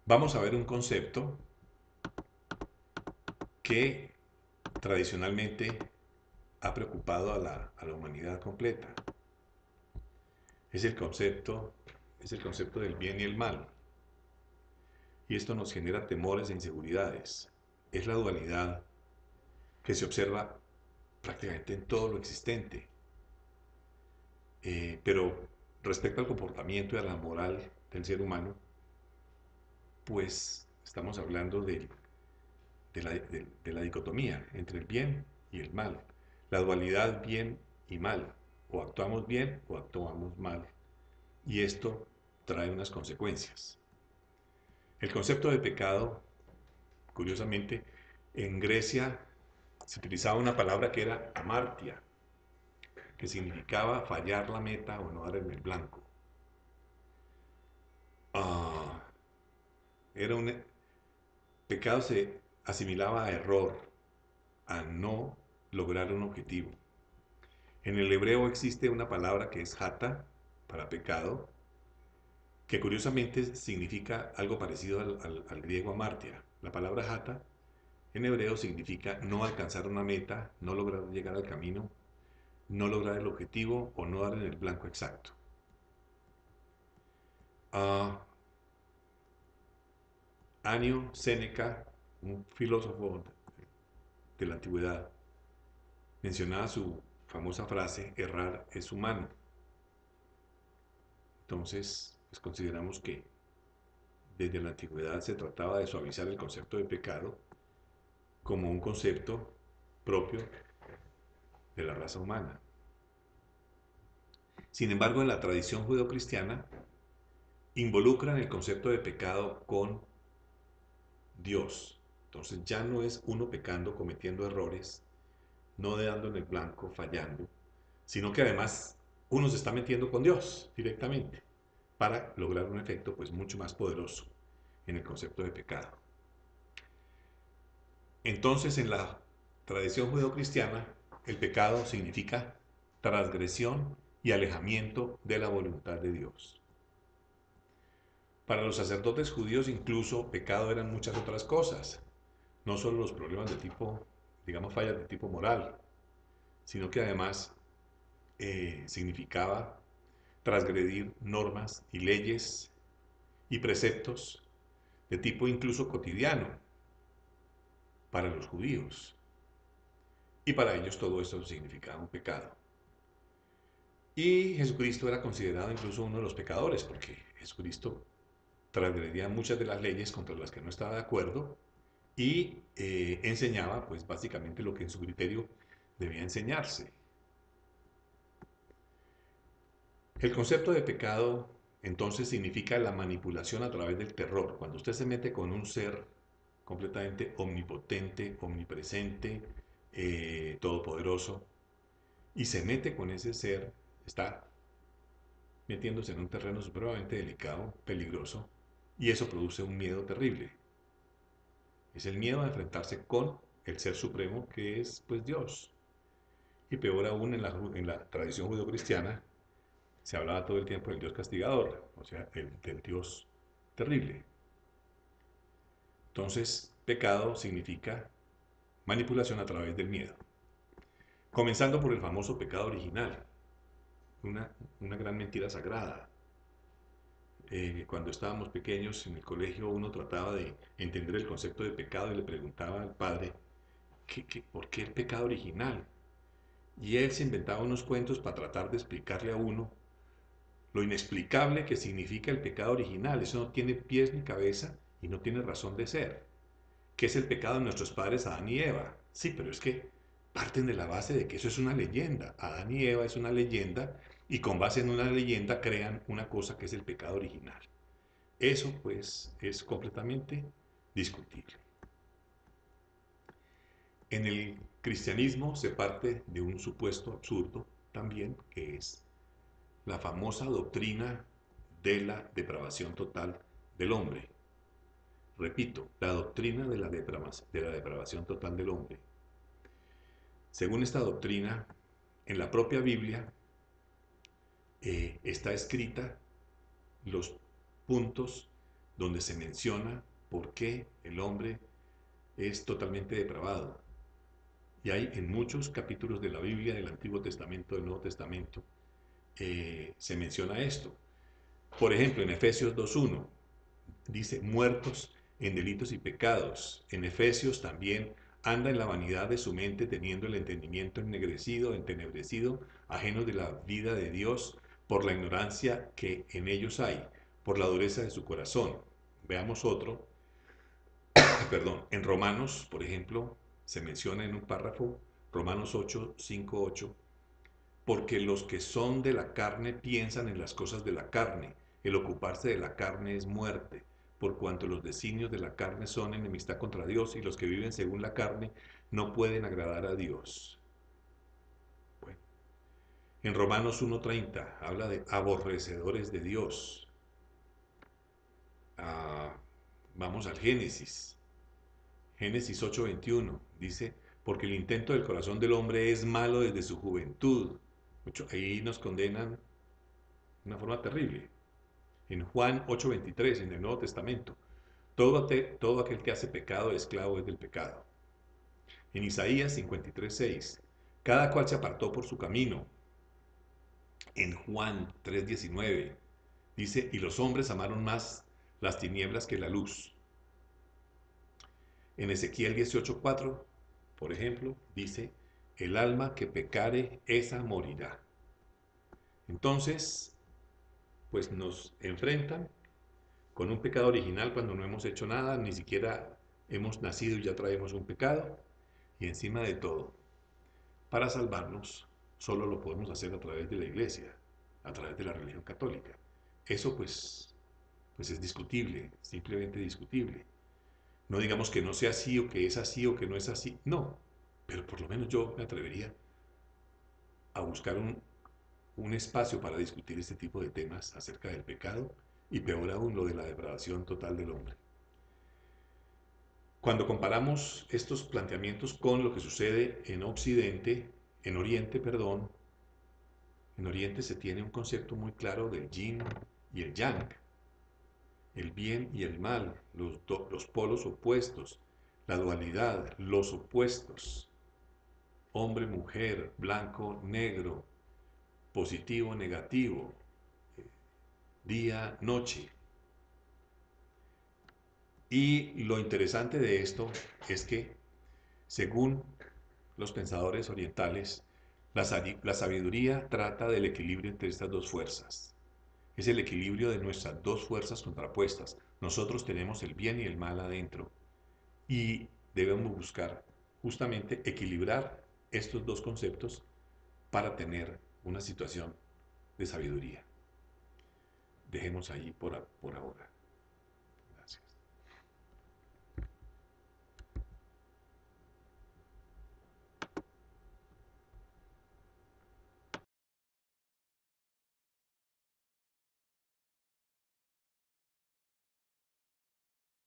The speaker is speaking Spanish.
Vamos a ver un concepto que tradicionalmente ha preocupado a la humanidad completa. Es el concepto, es el concepto del bien y el mal. Y esto nos genera temores e inseguridades. Es la dualidad que se observa prácticamente en todo lo existente. Pero respecto al comportamiento y a la moral del ser humano, pues estamos hablando de la dicotomía entre el bien y el mal, la dualidad bien y mal, o actuamos bien o actuamos mal, y esto trae unas consecuencias. El concepto de pecado, curiosamente, en Grecia se utilizaba una palabra que era amartia, que significaba fallar la meta o no dar en el blanco. Ah, era un pecado se asimilaba a error, a no lograr un objetivo. En el hebreo existe una palabra que es hata, para pecado, que curiosamente significa algo parecido al griego amartia. La palabra hata en hebreo significa no alcanzar una meta, no lograr llegar al camino, no lograr el objetivo o no dar en el blanco exacto. Ah, Anio Séneca, un filósofo de la antigüedad, mencionaba su famosa frase, errar es humano. Entonces, pues consideramos que desde la antigüedad se trataba de suavizar el concepto de pecado como un concepto propio de la raza humana. Sin embargo, en la tradición judeocristiana involucran el concepto de pecado con Dios. Entonces ya no es uno pecando, cometiendo errores, no dando en el blanco, fallando, sino que además uno se está metiendo con Dios directamente para lograr un efecto pues mucho más poderoso en el concepto de pecado. Entonces, en la tradición judeocristiana, el pecado significa transgresión y alejamiento de la voluntad de Dios. Para los sacerdotes judíos incluso pecado eran muchas otras cosas, no solo los problemas de tipo, digamos, fallas de tipo moral, sino que además significaba transgredir normas y leyes y preceptos de tipo incluso cotidiano para los judíos. Y para ellos todo esto significaba un pecado. Y Jesucristo era considerado incluso uno de los pecadores, porque Jesucristo transgredía muchas de las leyes contra las que no estaba de acuerdo y enseñaba, pues básicamente lo que en su criterio debía enseñarse. El concepto de pecado entonces significa la manipulación a través del terror. Cuando usted se mete con un ser completamente omnipotente, omnipresente, todopoderoso, y se mete con ese ser, está metiéndose en un terreno supremamente delicado, peligroso, y eso produce un miedo terrible. Es el miedo a enfrentarse con el ser supremo que es pues Dios. Y peor aún en la tradición judeocristiana se hablaba todo el tiempo del Dios castigador, o sea, del Dios terrible. Entonces, pecado significa manipulación a través del miedo. Comenzando por el famoso pecado original, una, una gran mentira sagrada. Cuando estábamos pequeños en el colegio uno trataba de entender el concepto de pecado y le preguntaba al padre, ¿por qué el pecado original? Y él se inventaba unos cuentos para tratar de explicarle a uno lo inexplicable que significa el pecado original. Eso no tiene pies ni cabeza y no tiene razón de ser. ¿Qué es el pecado de nuestros padres Adán y Eva? Sí, pero es que parten de la base de que eso es una leyenda. Adán y Eva es una leyenda y con base en una leyenda crean una cosa que es el pecado original. Eso pues es completamente discutible. En el cristianismo se parte de un supuesto absurdo también, que es la famosa doctrina de la depravación total del hombre. Repito, la doctrina de la depravación total del hombre. Según esta doctrina, en la propia Biblia está escrita los puntos donde se menciona por qué el hombre es totalmente depravado. Y hay en muchos capítulos de la Biblia, del Antiguo Testamento, del Nuevo Testamento, se menciona esto. Por ejemplo, en Efesios 2.1 dice, muertos en delitos y pecados. En Efesios también, anda en la vanidad de su mente, teniendo el entendimiento ennegrecido, entenebrecido, ajeno de la vida de Dios, por la ignorancia que en ellos hay, por la dureza de su corazón. Veamos otro, perdón, en Romanos, por ejemplo, se menciona en un párrafo, Romanos 8:5-8, porque los que son de la carne piensan en las cosas de la carne, el ocuparse de la carne es muerte, por cuanto los designios de la carne son enemistad contra Dios, y los que viven según la carne no pueden agradar a Dios. Bueno, en Romanos 1:30 habla de aborrecedores de Dios. Ah, vamos al Génesis. Génesis 8:21 dice, porque el intento del corazón del hombre es malo desde su juventud. Ahí nos condenan de una forma terrible. En Juan 8:23, en el Nuevo Testamento, todo aquel que hace pecado, esclavo es del pecado. En Isaías 53:6, cada cual se apartó por su camino. En Juan 3:19, dice, y los hombres amaron más las tinieblas que la luz. En Ezequiel 18:4, por ejemplo, dice, el alma que pecare, esa morirá. Entonces, pues nos enfrentan con un pecado original cuando no hemos hecho nada, ni siquiera hemos nacido y ya traemos un pecado. Y encima de todo, para salvarnos, solo lo podemos hacer a través de la iglesia, a través de la religión católica. Eso pues es discutible, simplemente discutible. No digamos que no sea así o que es así o que no es así, no. Pero por lo menos yo me atrevería a buscar un espacio para discutir este tipo de temas acerca del pecado y peor aún lo de la depravación total del hombre. Cuando comparamos estos planteamientos con lo que sucede en Oriente, perdón, en Oriente se tiene un concepto muy claro del yin y el yang, el bien y el mal, los polos opuestos, la dualidad, los opuestos, hombre, mujer, blanco, negro, positivo, negativo, día, noche. Y lo interesante de esto es que, según los pensadores orientales, la sabiduría trata del equilibrio entre estas dos fuerzas. Es el equilibrio de nuestras dos fuerzas contrapuestas. Nosotros tenemos el bien y el mal adentro y debemos buscar justamente equilibrar estos dos conceptos para tener una situación de sabiduría. Dejemos ahí por ahora.